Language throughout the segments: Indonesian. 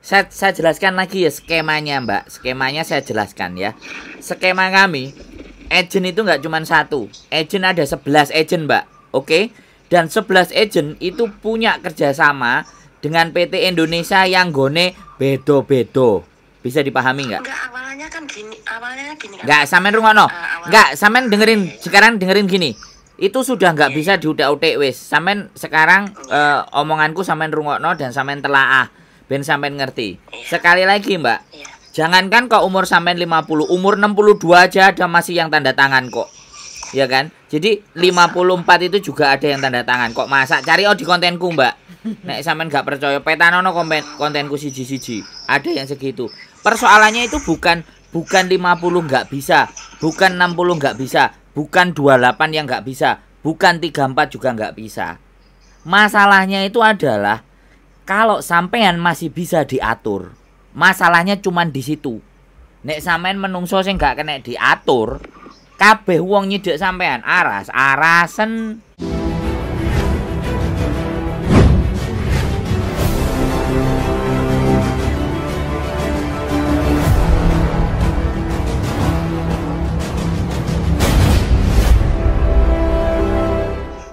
Saya jelaskan lagi ya skemanya Mbak. Skemanya saya jelaskan ya. Skema kami, agent itu nggak cuma satu. Agent ada 11 agent Mbak. Oke. Dan 11 agent itu punya kerjasama dengan PT Indonesia yang gone bedo-bedo. Bisa dipahami nggak? Enggak, awalnya gini kan. Nggak, sampean rungokno. Nggak, sampean sekarang dengerin gini. Itu sudah nggak bisa diutak-utik wis. Sampean sekarang omonganku sampean rungokno dan sampean telaah. Ben sampean ngerti. Sekali lagi Mbak, jangankan kok umur sampean 50, umur 62 aja ada masih yang tanda tangan kok. Ya kan? Jadi 54 itu juga ada yang tanda tangan. Kok masa cari di kontenku Mbak. Nek sampean nggak percaya petanono kontenku siji-siji. Ada yang segitu. Persoalannya itu bukan 50 nggak bisa, bukan 60 nggak bisa, bukan 28 yang nggak bisa, bukan 34 juga nggak bisa. Masalahnya itu adalah kalau sampean masih bisa diatur, masalahnya cuman di situ. Nek sampean menungso sing gak kena diatur, kabeh wong nyidek sampean arasen.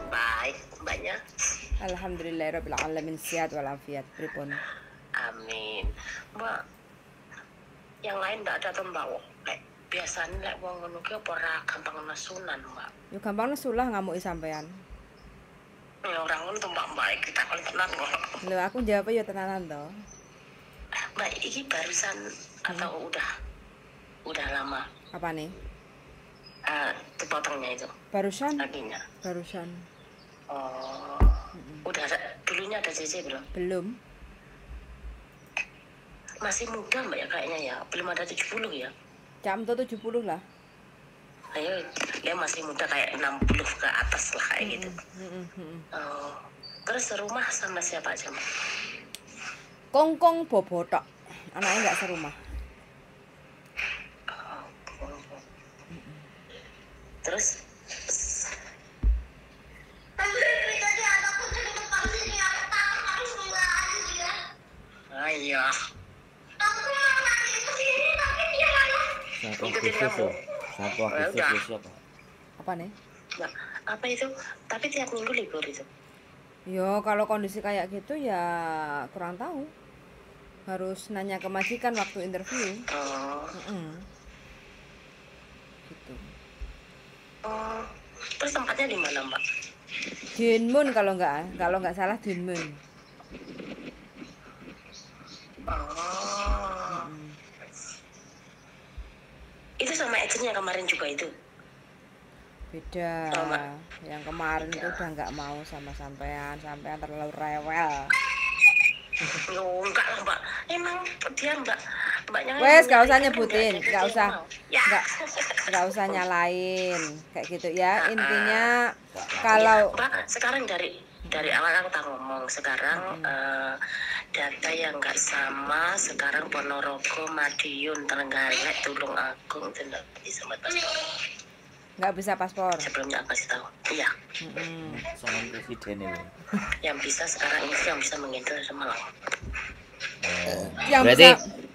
Baik, mbaknya. Alhamdulillahirabbil alamin, sehat walafiat. Pripun? Amin. Mbak, yang lain ndak ada tuh mbak. Kayak biasanya lek wong ngono ki apa ora gampang nesunan, Mbak. Yo gampang nesulah ngamuki sampean. Ya orang ngono tuh mbak kita kalau tenan kok. Lho aku jawab yo tenanan to. Mbak, iki barusan atau udah lama? Apa nih? Dipotongnya itu Barusan? kakinya. Barusan. Oh. Udah dulunya ada CC belum? Belum. Masih muda mbak ya kayaknya ya. Belum ada 70 ya. Jam tuh 70 lah. Ayo, dia masih muda kayak 60 ke atas lah kayak gitu. Oh. Terus serumah sama siapa aja mbak? Kongkong bobotok. Anaknya nggak serumah. Terus iya. Satu Agustus siapa? Apa nih? Nah, apa itu? Tapi tiap minggu libur itu. Yo kalau kondisi kayak gitu ya kurang tahu. Harus nanya ke majikan waktu interview. Oh. Gitu. Oh. Terus tempatnya di mana mbak? Dinmun kalau nggak salah Dinmun. Oh. Itu sama agentnya kemarin juga itu? Beda. Yang kemarin itu udah nggak mau sama sampean terlalu rewel. Yo enggak lah mbak, emang dia mbaknya. Wes nggak usah nyebutin, nggak usah nyalain kayak gitu ya. Intinya kalau mbak sekarang dari awal aku tak ngomong sekarang data yang nggak sama sekarang Ponorogo, Madiun, Trenggalek, Tulungagung tidak bisa paspor. Nggak bisa paspor. Sebelumnya aku kasih tahu. Iya. Sama presiden ini. Yang bisa sekarang ini yang bisa mengendal Malang.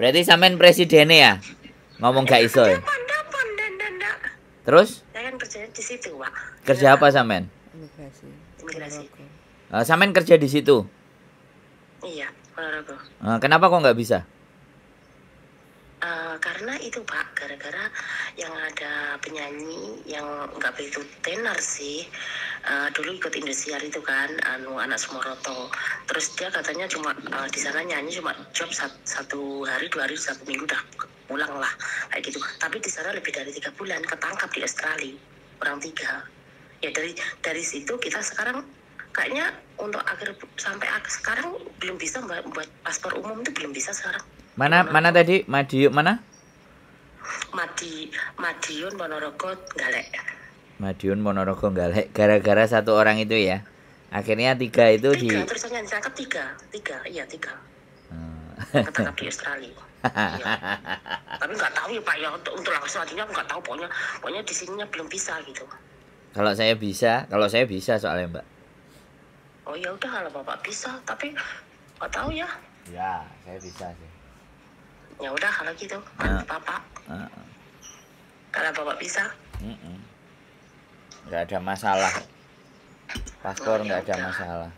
Berarti sampean presidennya ya? Ngomong gak iso ya? Terus? Saya kan kerjanya di situ, Pak. Kerja apa sampean? Imigrasi. Sampean kerja di situ? Iya, Ponorogo. Kenapa kok nggak bisa? Karena itu Pak, gara-gara yang ada penyanyi yang nggak begitu tenar sih. Dulu ikut Indosiar itu kan, anak Sumoroto. Terus dia katanya cuma di sana nyanyi cuma job satu hari, 2 hari, 1 minggu udah pulang lah kayak gitu. Tapi di sana lebih dari 3 bulan ketangkap di Australia, orang 3. Ya dari situ kita sekarang kayaknya untuk sampai sekarang belum bisa buat paspor umum itu belum bisa sekarang. Mana tadi? Madiun mana? Madiun Ponorogo Galek. Madiun Ponorogo Galek. Gara-gara satu orang itu ya. Akhirnya 3 itu di. Terusnya ditangkap 3. Iya 3. Ketangkap di Australia. Ya. Tapi nggak tahu ya Pak ya untuk langkah selanjutnya nggak tahu pokoknya di sininya belum bisa gitu. Kalau saya bisa soalnya Mbak. Oh ya udah kalau Bapak bisa, tapi nggak tahu ya. Ya, saya bisa sih. Ya udah kalau gitu, bantu Bapak. Kalau Bapak bisa. Nggak ada masalah. Paspor nggak ada udah. masalah.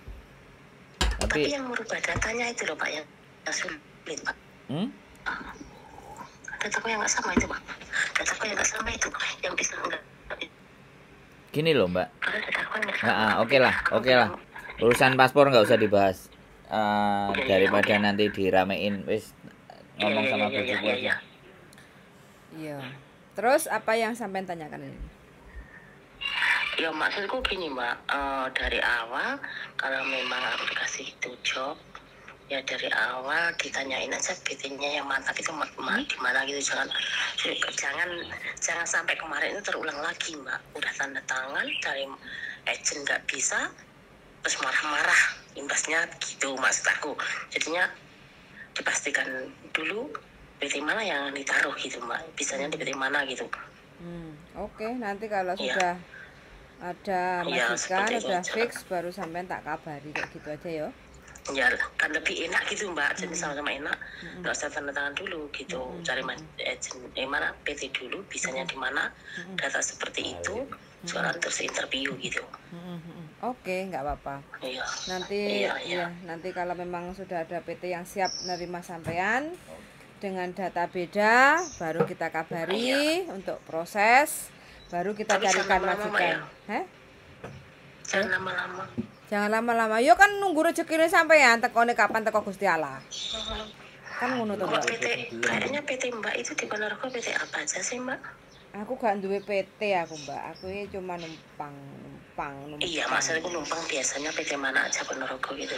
Tapi yang merubah datanya itu loh Pak, yang sulit Pak. Dataku yang nggak sama itu Pak. Dataku yang nggak sama itu, yang bisa enggak. Gini loh Mbak. Karena dataku kan nggak sama. Oke lah. Urusan paspor nggak usah dibahas. Daripada nanti diramein, wis ngomong sama bojoku aja. Iya. Terus apa yang sampean tanyakan ini? Ya maksudku gini Mbak, dari awal kalau memang aku dikasih itu job, ya dari awal ditanyain aja PT-nya yang mantap itu di mana gitu, jangan sampai kemarin itu terulang lagi Mbak. Udah tanda tangan dari agent nggak bisa, terus marah-marah, imbasnya gitu maksud aku. Jadinya dipastikan dulu PT mana yang ditaruh gitu Mbak, bisanya di PT mana gitu. Oke, nanti kalau sudah ada majikan, udah fix, baru sampean tak kabari kayak gitu aja ya. Ya kan lebih enak gitu Mbak, jadi sama-sama enak, nggak usah tanda tangan dulu gitu, cari agent mana PT dulu, bisanya di mana, data seperti itu, soalnya terus interview gitu. Oke, nggak apa-apa. Iya. Nanti kalau memang sudah ada PT yang siap nerima sampean dengan data beda, baru kita kabari untuk proses. Baru kita carikan majikan. Jangan lama-lama. Jangan lama-lama. Yo kan nunggu rezekine sampean, tekone kapan teko Gusti Allah. Kan ngono to, Mbak. Kayaknya PT Mbak itu di Ponorogo PT apa aja sih, Mbak? Aku gak duwe PT aku, Mbak. Aku ini cuma numpang. Iya, maksudku numpang biasanya PT mana aja Ponorogo gitu.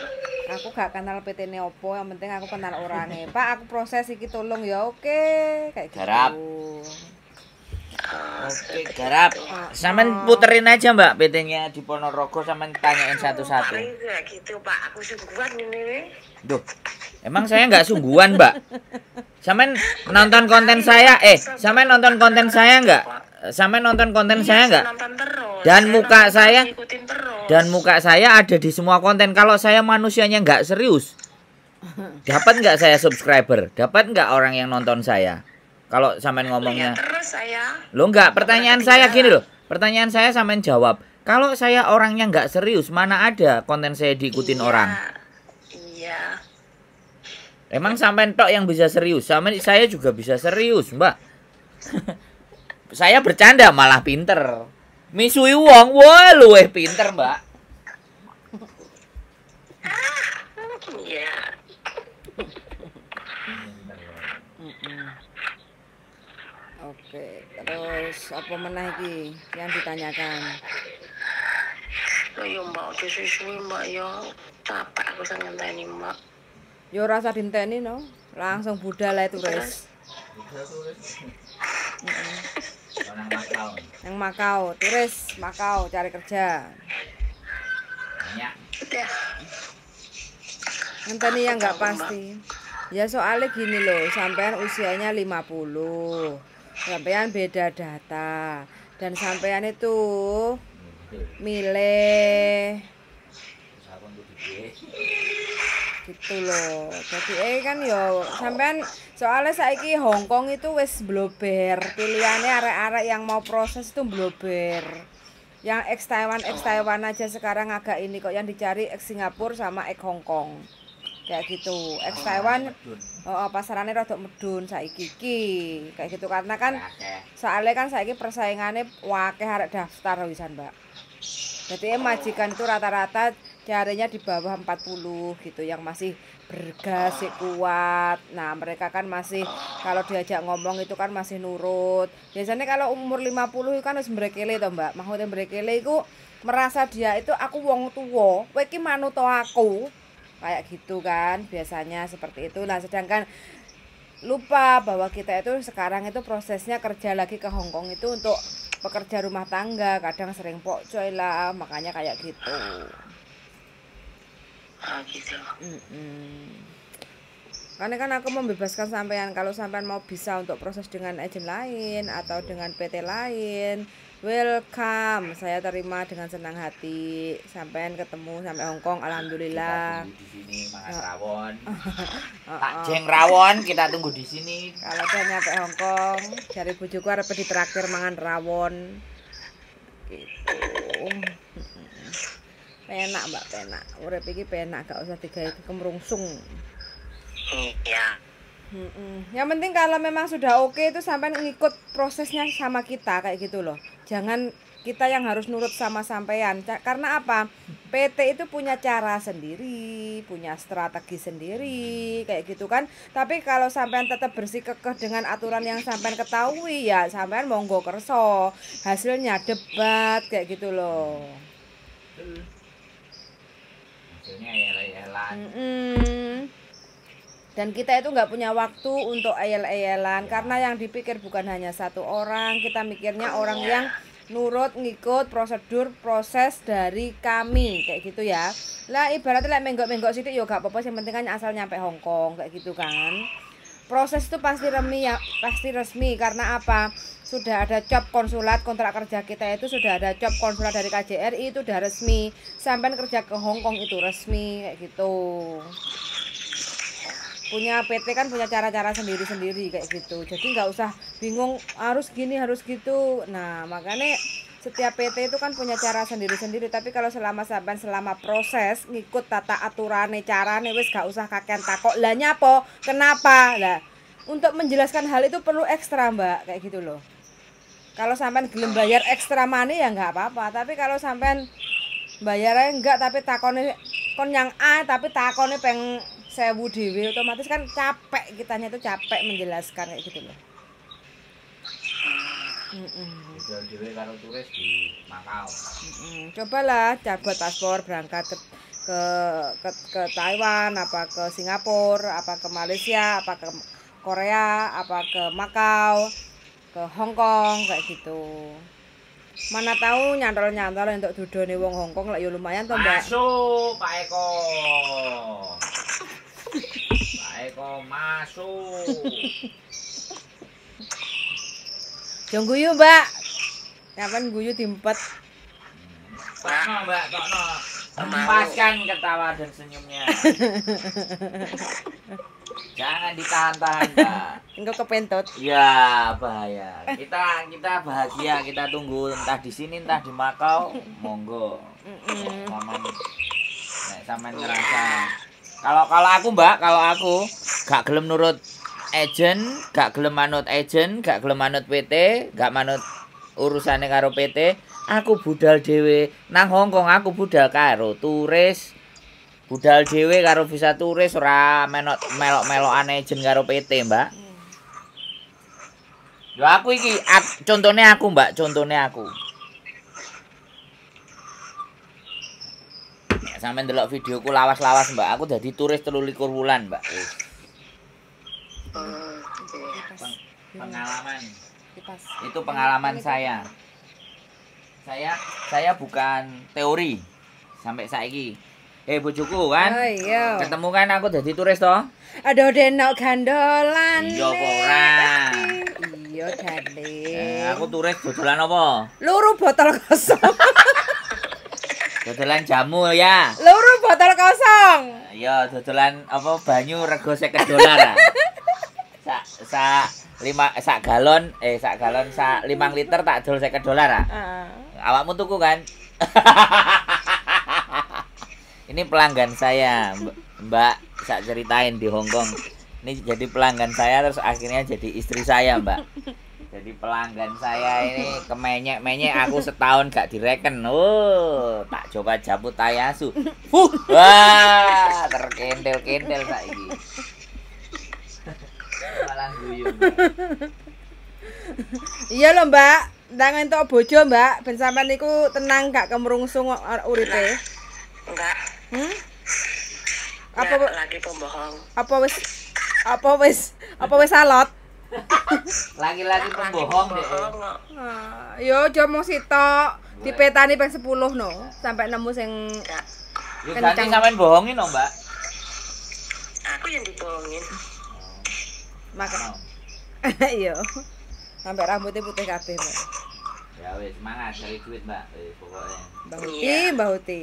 Aku gak kenal PT-ne opo, yang penting aku kenal orangnya. Pak, aku proses iki tolong ya, oke. Kayak gitu. Garap. Oke, garap. Sampean puterin aja Mbak PT-nya di Ponorogo, sampean tanyain satu-satu. Gitu Pak, aku sungguhan ini. Duh, emang saya nggak sungguhan Mbak? Sampean nonton konten saya, sampean nonton konten saya nggak? Sampean nonton konten saya nggak? Dan muka saya ada di semua konten. Kalau saya manusianya nggak serius, dapat nggak saya subscriber? Dapat nggak orang yang nonton saya? Kalau sampean ngomongnya, lo nggak, pertanyaan saya gini loh. Pertanyaan saya sampean jawab. Kalau saya orangnya nggak serius, mana ada konten saya diikutin orang? Iya. Emang sampean tok yang bisa serius? Saya juga bisa serius, Mbak. Saya bercanda malah pinter. Misui wong, wah luweh pinter, Mbak. Iya. Oke, terus apa meneh iki yang ditanyakan? Loh ya Mbak, udah susu Mbak ya. Capek aku sang ngenteni Mbak. Yo rasa dinteni no, langsung budal ae turis. Yang Makau, turis Makau cari kerja. Udah. Ngenteni yang nggak pasti. Ya soalnya gini loh, sampean usianya 50. Sampean beda data dan sampean itu milih gitu loh. Jadi kan yo sampean soalnya saiki Hongkong itu wis blober, pilihannya arek-arek yang mau proses itu blober. Yang ex Taiwan aja sekarang agak ini kok, yang dicari ex Singapura sama ex Hongkong. Kayak gitu. Ex Taiwan pasarannya rada medun saiki iki. Kayak gitu karena kan soalnya kan saiki persaingannya wakeh arek daftar wisan, Mbak. Jadi majikan itu rata-rata carinya di bawah 40 gitu, yang masih bergas, kuat. Nah, mereka kan masih kalau diajak ngomong itu kan masih nurut. Biasanya kalau umur 50 itu kan wis mbrekele to, Mbak. Maksudnya mbrekele iku merasa dia itu aku wong tuwa, kowe iki manut aku. Kayak gitu kan, biasanya seperti itu. Nah, sedangkan lupa bahwa kita itu sekarang itu prosesnya kerja lagi ke Hongkong itu untuk pekerja rumah tangga, kadang sering pokcoy lah, makanya kayak gitu. Gitu. Karena kan aku membebaskan sampean, kalau sampean mau bisa untuk proses dengan agen lain atau dengan PT lain, welcome. Saya terima dengan senang hati. Sampean ketemu sampai Hongkong, alhamdulillah. Kita tunggu di sini makan rawon. Tak jeng rawon, kita tunggu di sini. Kalau udah nyampe Hongkong, dari bojoku arep ditraktir mangan rawon. Gitu. Penak Mbak, penak. Urip iki penak, gak usah digawe kemrungsung. Iya. Yang penting kalau memang sudah oke itu sampai ngikut prosesnya sama kita kayak gitu loh. Jangan kita yang harus nurut sama sampean. Karena apa? PT itu punya cara sendiri, punya strategi sendiri kayak gitu kan. Tapi kalau sampean tetap bersikukuh dengan aturan yang sampean ketahui ya sampean monggo kerso. Hasilnya debat kayak gitu loh. Hasilnya ayel-ayelan. Dan kita itu nggak punya waktu untuk ayel-ayelan karena yang dipikir bukan hanya satu orang, kita mikirnya orang yang nurut ngikut prosedur proses dari kami kayak gitu ya. Lah ibaratnya like menggok-menggok sidik yo gak apa-apa, yang penting kan asal nyampe Hongkong kayak gitu kan. Proses itu pasti resmi karena apa? Sudah ada job konsulat, kontrak kerja kita itu sudah ada job konsulat dari KJRI itu udah resmi. Sampai kerja ke Hongkong itu resmi kayak gitu. Punya PT kan punya cara-cara sendiri-sendiri kayak gitu. Jadi nggak usah bingung harus gini harus gitu. Nah makanya setiap PT itu kan punya cara sendiri-sendiri. Tapi kalau selama proses ngikut tata aturane carane wis gak usah kakean takok lah nyapo kenapa lah. Untuk menjelaskan hal itu perlu ekstra Mbak kayak gitu loh. Kalau sampean gelem bayar ekstra money ya nggak apa-apa. Tapi kalau sampean bayarnya enggak tapi takone kon yang A tapi takone peng 1000 dhewe otomatis kan capek, kitanya itu capek menjelaskan kayak gitu loh. Jual dhewe karo turis di Makau. Cobalah cabut paspor berangkat ke Taiwan, apa ke Singapura, apa ke Malaysia, apa ke Korea, apa ke Makau, ke Hong Kong kayak gitu. Mana tahu nyantol-nyantol untuk dudone wong Hong Kong lah ya lumayan toh Mbak. Masuk Pak Eko. Pak Eko masuk. Jong guyu Mbak. Kapan guyu diempet. Tokno Mbak, tokno. Hempaskan ketawa dan senyumnya. Jangan ditahan-tahan, Mbak. Engko kepentot. Ya, bahaya. Kita bahagia, kita tunggu entah di sini entah di Makau, monggo. Sampean ngerasa. Kalau aku Mbak, kalau aku gak gelem nurut agent, gak gelem manut agent, gak gelem manut PT, gak manut urusane karo PT, aku budal dhewe nang Hongkong, aku budal karo turis. Budal dhewe karo visa turis ora melok-melokan agent karo PT, Mbak. Yo aku iki contohnya aku, Mbak, contohnya aku. Sampai ndelok videoku lawas-lawas Mbak, aku dadi turis 23 wulan Mbak. Pengalaman. Itu pengalaman saya. Saya bukan teori sampai saiki. Bojoku kan. Oh, iya. Ketemu kan aku dadi turis toh. Aduh denok gandolan. Iya apa ora? Iya Dale. Aku turis dodolan apa? Loro botol kosong. Dodolan jamu ya. Loro botol kosong. Iya, dodolan apa banyu rego $50. Sak galon 5 liter tak dol $50 ah. Awakmu tuku kan? Ini pelanggan saya, Mbak, sak ceritain di Hongkong. Ini jadi pelanggan saya terus akhirnya jadi istri saya, Mbak. Jadi pelanggan saya ini kemenyek-menyek aku setahun gak direken. Tak coba jabut tayasu. Wah, terkentel-kentel saiki. Malah guyu. Iya lho Mbak, ndang entuk bojo Mbak, ben sampean niku tenang gak kemrungsung uripe. Enggak. Apa lagi pembohong? Apa wis alot? Lagi-lagi pembohong deh. Yo aja mung sitok, dipetani ping 10 no, sampai nemu sing Yo ganti sampean bohongin no, Mbak. aku yang dibohongin. Maka iya. Sampai rambutnya putih kabeh, Mbak. Ya wes semangat cari duit, Mbak. Pokoknya. Mbak Huti, Iya. Mbak Huti.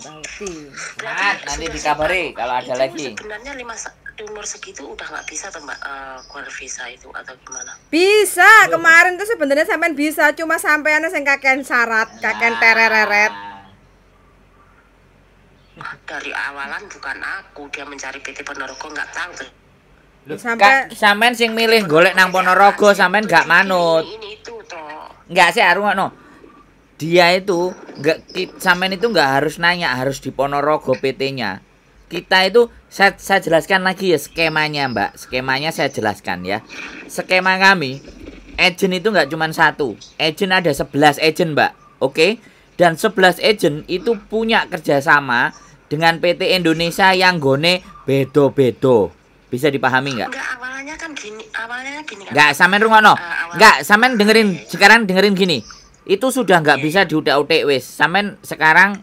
Mbak Huti. Semangat, nanti dikabari kalau ada Itu lagi. Sebenarnya di umur segitu udah nggak bisa tuh Mbak keluar visa itu atau gimana? Bisa, kemarin tuh sebenarnya sampean bisa, cuma sampean sing kakean syarat, kakean tereret. Dari awalan bukan aku, dia mencari PT Ponorogo nggak tahu tuh. Loh, Sampai- sampean sing milih golek nang Ponorogo, sampean gak manut. Ini itu toh. Enggak sih, no. Dia itu sampean itu enggak harus nanya, harus di Ponorogo PT-nya. Kita itu saya jelaskan lagi ya skemanya, Mbak. Skemanya saya jelaskan ya. Skema kami, agent itu enggak cuma satu. Agent ada 11 agent, Mbak. Oke? Dan 11 agent itu punya kerjasama dengan PT Indonesia yang gone bedo-bedo. Bisa dipahami enggak? Enggak, awalnya gini kan. Enggak, sampean rungokno. Enggak, sampean sekarang dengerin gini. Itu sudah nggak bisa diutak-utik wis. Sampean sekarang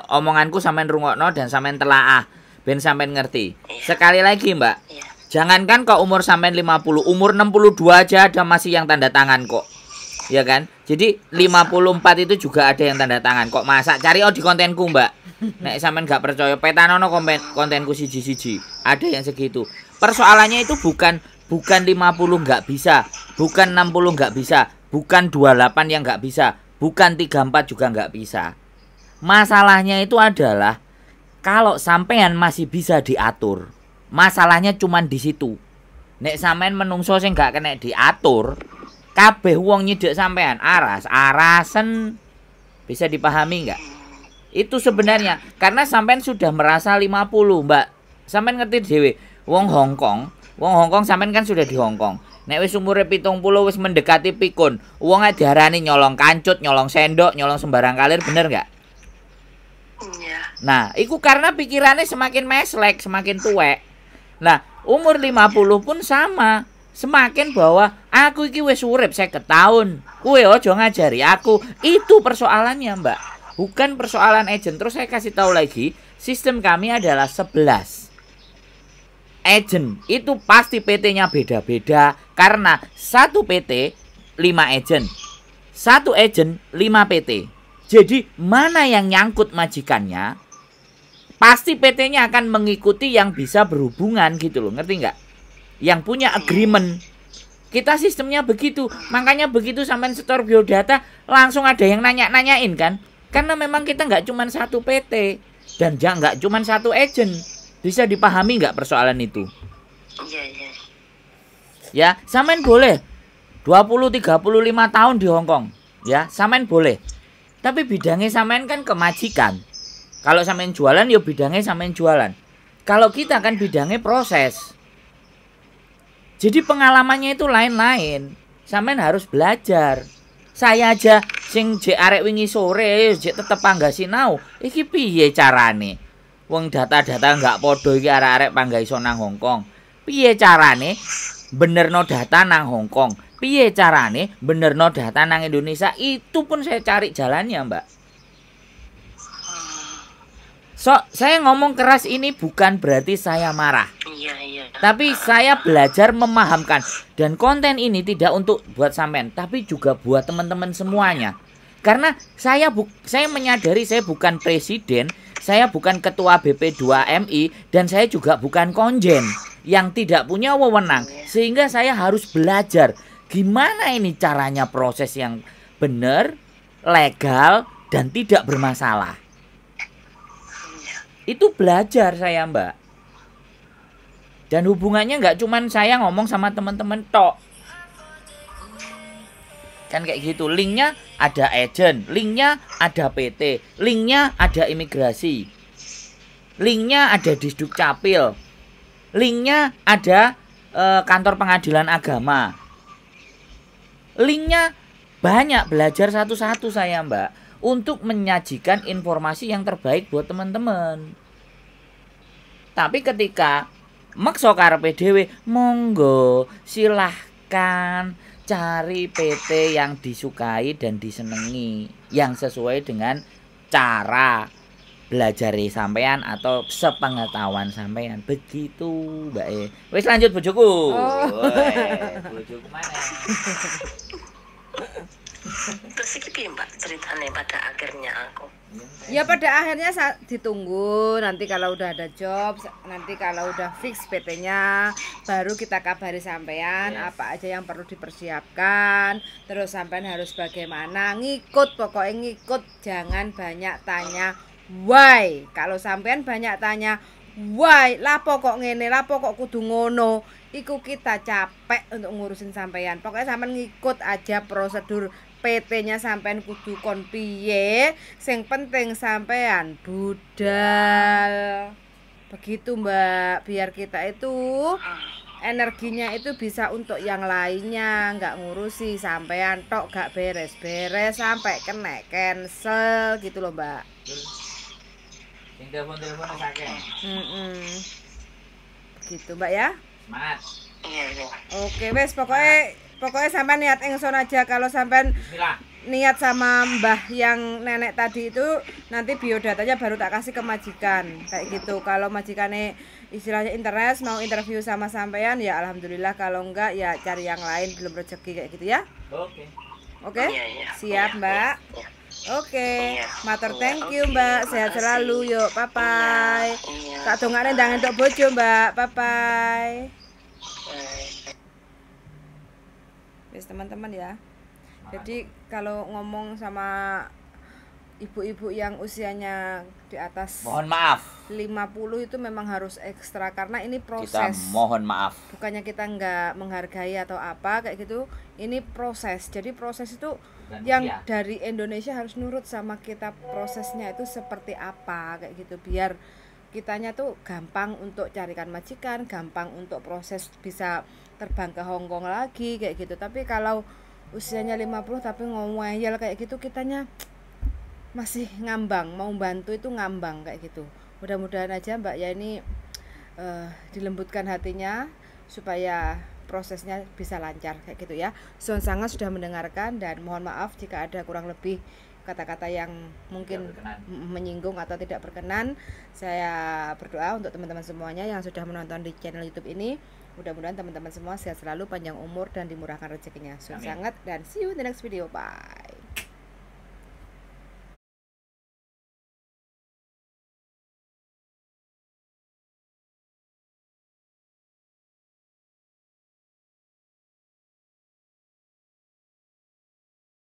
omonganku sampean rungokno dan sampean telaah ben sampean ngerti. Sekali lagi, Mbak. Iya. Jangankan kok umur sampean 50, umur 62 aja ada masih yang tanda tangan kok. Ya kan? Jadi 54 itu juga ada yang tanda tangan kok. Masa cari di kontenku, Mbak. Nek sampean nggak percaya petanono kontenku siji-siji. Ada yang segitu. Persoalannya itu bukan 50 nggak bisa, bukan 60 nggak bisa, bukan 28 yang nggak bisa, bukan 34 juga nggak bisa. Masalahnya itu adalah kalau sampean masih bisa diatur. Masalahnya cuman di situ. Nek sampean menungso sing nggak kena diatur, kabeh wong nyidek sampean arasen. Bisa dipahami nggak? Itu sebenarnya karena sampean sudah merasa 50, Mbak. Sampean ngerti dhewe, wong Hongkong sampean kan sudah di Hongkong. Nek wis umure 70 wis mendekati pikun, wong diarani nyolong kancut, nyolong sendok, nyolong sembarang kalir, bener nggak? Iya. Nah, itu karena pikirannya semakin meslek, semakin tuwek. Nah, umur 50 pun sama. Semakin bahwa aku iki wis urip 50 tahun. Kowe ojo ngajari aku. Itu persoalannya, Mbak. Bukan persoalan agent. Terus saya kasih tahu lagi, sistem kami adalah 11. Agent itu pasti PT-nya beda-beda karena satu PT 5 agent. Satu agent 5 PT. Jadi mana yang nyangkut majikannya, pasti PT-nya akan mengikuti yang bisa berhubungan gitu loh, ngerti nggak? Yang punya agreement. Kita sistemnya begitu, makanya begitu sampean setor biodata langsung ada yang nanya-nanyain kan? Karena memang kita nggak cuma satu PT dan nggak cuma satu agent. Bisa dipahami nggak persoalan itu? Iya, iya. Ya, sampean boleh 20, 35 tahun di Hongkong. Ya, sampean boleh. Tapi bidangnya sampean kan kemajikan. Kalau sampean jualan ya bidangnya sampean jualan. Kalau kita kan bidangnya proses. Jadi pengalamannya itu lain-lain. Sampean harus belajar. Saya aja sing jek arek wingi sore jek tetep panggah sinau. Iki piye carane? Wong data-data nggak podo iki arek-arek panggah iso nang Hongkong. Piye carane benerno data nang Hongkong? Piye carane benerno data nang Indonesia? Itu pun saya cari jalannya, Mbak. So, saya ngomong keras ini bukan berarti saya marah. Iya, iya. Tapi saya belajar memahamkan. Dan konten ini tidak untuk buat sampean, tapi juga buat teman-teman semuanya. Karena saya menyadari saya bukan presiden, saya bukan ketua BP2MI, dan saya juga bukan konjen yang tidak punya wewenang. Sehingga saya harus belajar gimana ini caranya proses yang benar, legal, dan tidak bermasalah. Itu belajar saya, Mbak. Dan hubungannya nggak cuman saya ngomong sama teman-teman tok. Kan kayak gitu. Linknya ada agent, linknya ada PT, linknya ada imigrasi, linknya ada Disduk Capil, linknya ada kantor pengadilan agama. Linknya banyak, belajar satu-satu saya, Mbak. Untuk menyajikan informasi yang terbaik buat teman-teman. Tapi ketika makso karepe dhewe, monggo silahkan cari PT yang disukai dan disenangi, yang sesuai dengan cara belajari sampean atau sepengetahuan sampean begitu Mbak E. Wis lanjut bojoku. Bojoku mana? Terus iki piye Mbak ceritanya pada akhirnya aku? Ya pada akhirnya ditunggu nanti kalau udah ada job, nanti kalau udah fix PT-nya baru kita kabari sampean apa aja yang perlu dipersiapkan, terus sampean harus bagaimana, ngikut pokoknya ngikut, jangan banyak tanya why. Kalau sampean banyak tanya why, lapo kok ngene, lapo kok kudu ngono, iku kita capek untuk ngurusin sampean. Pokoknya sampean ngikut aja prosedur PT-nya sampean kudu kon piye, sing penting sampean budal. Begitu Mbak, biar kita itu energinya itu bisa untuk yang lainnya, nggak ngurusi sampean tok gak beres-beres sampai kena cancel gitu loh Mbak. Sing telepon sakit. Begitu Mbak ya. Semangat. Iya. Oke wes pokoknya sampai niat ingsun aja. Kalau sampai niat sama mbah yang nenek tadi itu, nanti biodatanya baru tak kasih ke majikan kayak gitu. Kalau majikannya istilahnya interest mau interview sama sampean ya alhamdulillah, kalau enggak ya cari yang lain belum rezeki kayak gitu ya. Oke? Siap Mbak. Oke, matur thank you Mbak, sehat selalu, yuk, bye bye. Tak dongane ndang entuk bojo Mbak, bye bye. Wis teman-teman ya. Jadi kalau ngomong sama ibu-ibu yang usianya di atas mohon maaf 50 itu memang harus ekstra karena ini proses. Kita mohon maaf. Bukannya kita nggak menghargai atau apa kayak gitu. Ini proses. Jadi proses itu yang dari Indonesia harus nurut sama kita, prosesnya itu seperti apa kayak gitu, biar kitanya tuh gampang untuk carikan majikan, gampang untuk proses bisa terbang ke Hong Kong lagi kayak gitu. Tapi kalau usianya 50 tapi ngomel kayak gitu, kitanya masih ngambang, mau bantu itu ngambang kayak gitu. Mudah-mudahan aja Mbak ya ini dilembutkan hatinya supaya prosesnya bisa lancar kayak gitu ya. Sangat sudah mendengarkan dan mohon maaf jika ada kurang lebih kata-kata yang mungkin menyinggung atau tidak berkenan. Saya berdoa untuk teman-teman semuanya yang sudah menonton di channel YouTube ini. Mudah-mudahan teman-teman semua sehat selalu, panjang umur dan dimurahkan rezekinya. Sangat dan see you in the next video. Bye.